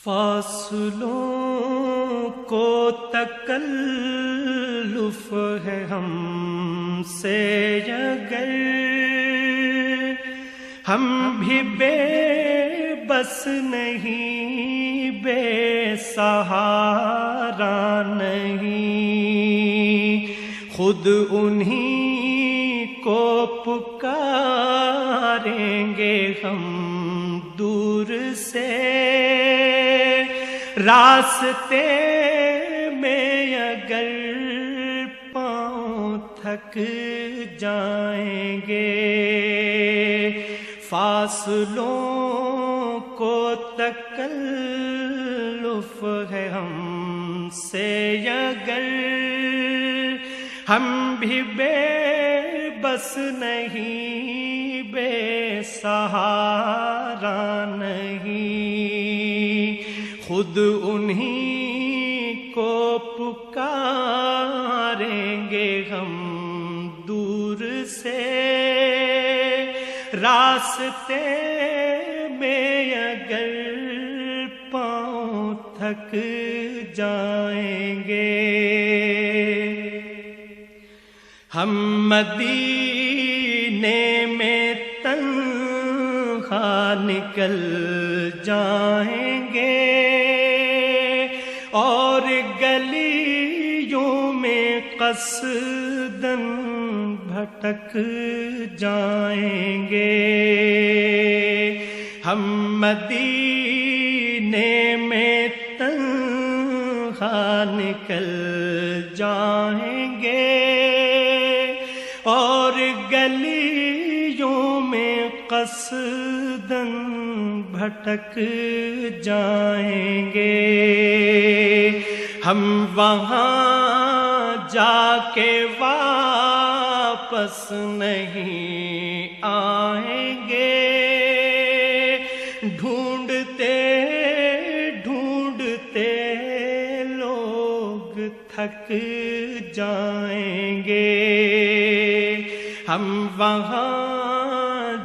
فاصلوں کو تکلف ہے ہم سے اگر ہم بھی بے بس نہیں، بے سہارا نہیں، خود انہی کو پکاریں گے ہم دور سے، راستے میں اگر پاؤں تھک جائیں گے، فاصلوں کو تکلف ہے ہم سے اگر ہم بھی بے بس نہیں، بے سہارا نہیں، خود انہی کو پکاریں گے ہم دور سے، راستے میں اگر پاؤں تھک جائیں گے، ہم مدینے میں تنہا نکل جائیں گے اور گلیوں میں قصداً بھٹک جائیں گے، ہم مدینے میں تنہا نکل جائیں گے اور گلیوں میں قصداً بھٹک جائیں گے، ہم وہاں جا کے واپس نہیں آئیں گے، ڈھونڈتے ڈھونڈتے لوگ تھک جائیں گے، ہم وہاں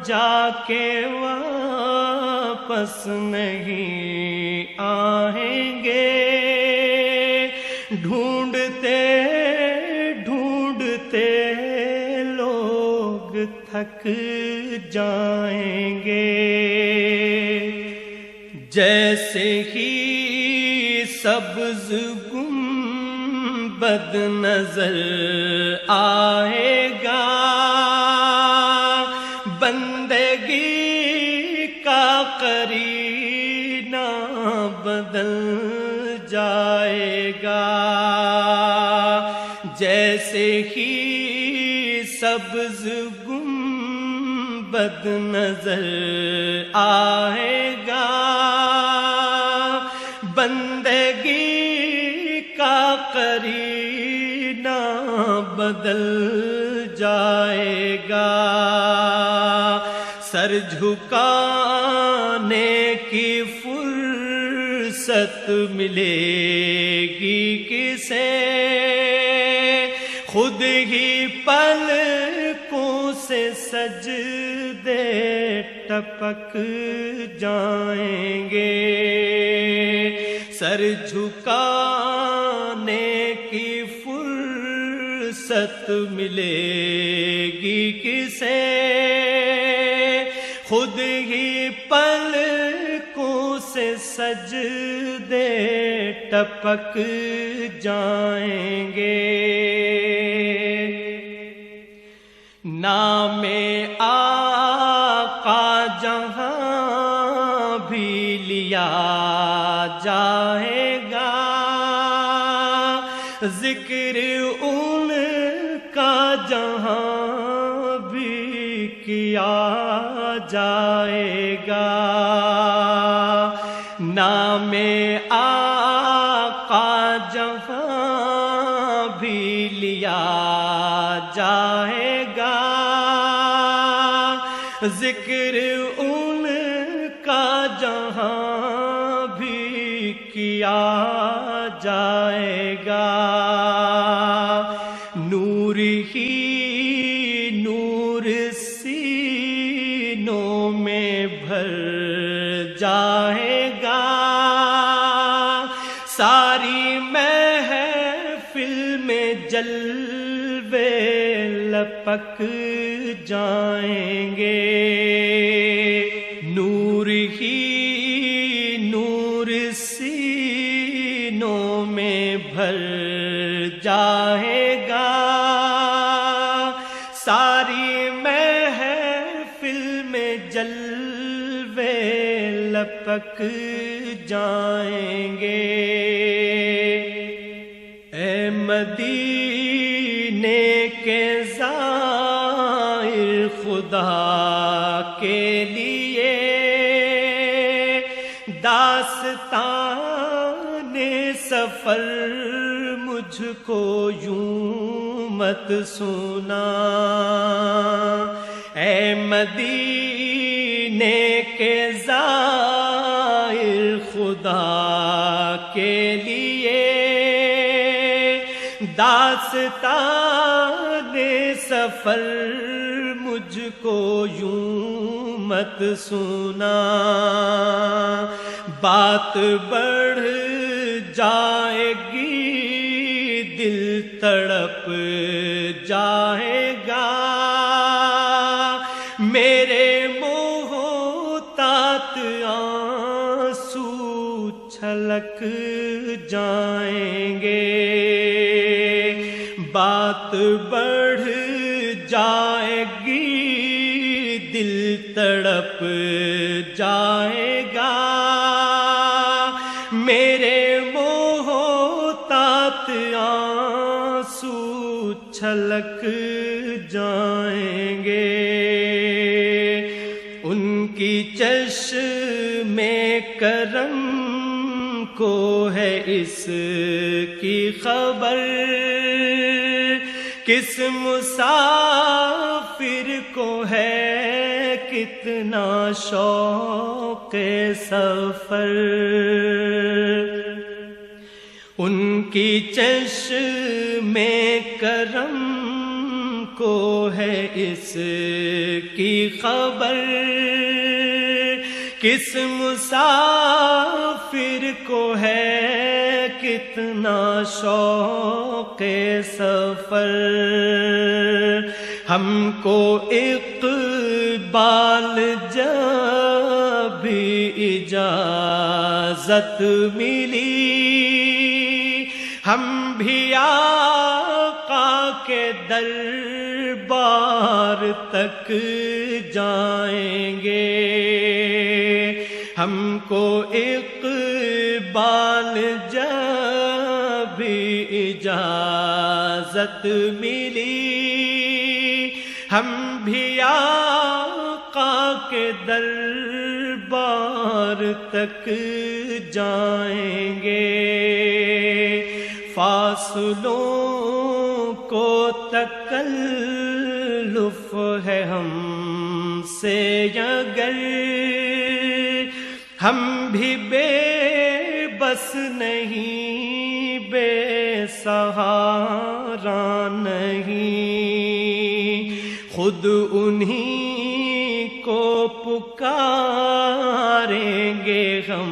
جا کے واپس نہیں آئیں گے، ڈھونڈتے ڈھونڈتے لوگ تھک جائیں گے، جیسے ہی سبز گنبد نظر آئے گا، بندگی کا قرینہ بدل جائے گا، جیسے ہی سبز گنبد نظر آئے گا، بندگی کا قرینہ بدل جائے گا، سر جھکانے کی فرصت ملے گی کسے، خود ہی پلکوں سے سجدے ٹپک جائیں گے، سر جھکانے کی فرصت ملے گی کسے، خود ہی پلکوں سے سجدے ٹپک جائیں گے، نام آقا جہاں بھی لیا جائے گا، ذکر ان کا جہاں بھی کیا جائے گا، نام آقا جہاں بھی لیا جائے گا، ذکر ان کا جہاں بھی کیا جائے گا، نور ہی نور سینوں میں بھر جائے گا، لپک جائیں گے. نور ہی نور سینوں میں بھر جائے گا. ساری محفل میں جلوے لپک جائیں گے. اے مدینے کے زائر خدا کے لیے داستان سفر مجھ کو یوں مت سنا. اے مدینے کے زائر خدا کے لیے داستان سفر مجھ کو یوں مت سنا. بات بڑھ جائے گی دل تڑپ جائے گا. میرے محتاط آنسو چھلک جائیں گے. بات بڑھ جائے گی دل تڑپ جائے گا. میرے محتاط آنسو چھلک جائیں گے. ان کی چشمِ کرم کو ہے اس کی خبر. کس مسافر کو ہے کتنا شوق سفر. ان کی چشمِ کرم کو ہے اس کی خبر. کس مسافر کو ہے کتنا شوق سفر. ہم کو اقبال جب اجازت ملی ہم بھی آقا کے دربار تک جائیں گے. ہم کو اقبال جب اجازت ملی ہم بھی آقا کے دربار تک جائیں گے. فاصلوں کو تکلف ہے ہم سے اگر ہم بھی بے بس نہیں بے سہارا نہیں. خود انہی کو پکاریں گے ہم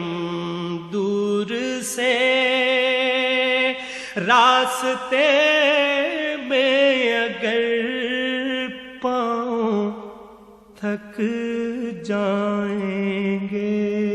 دور سے. راستے میں اگر پاؤں تھک جائیں گے.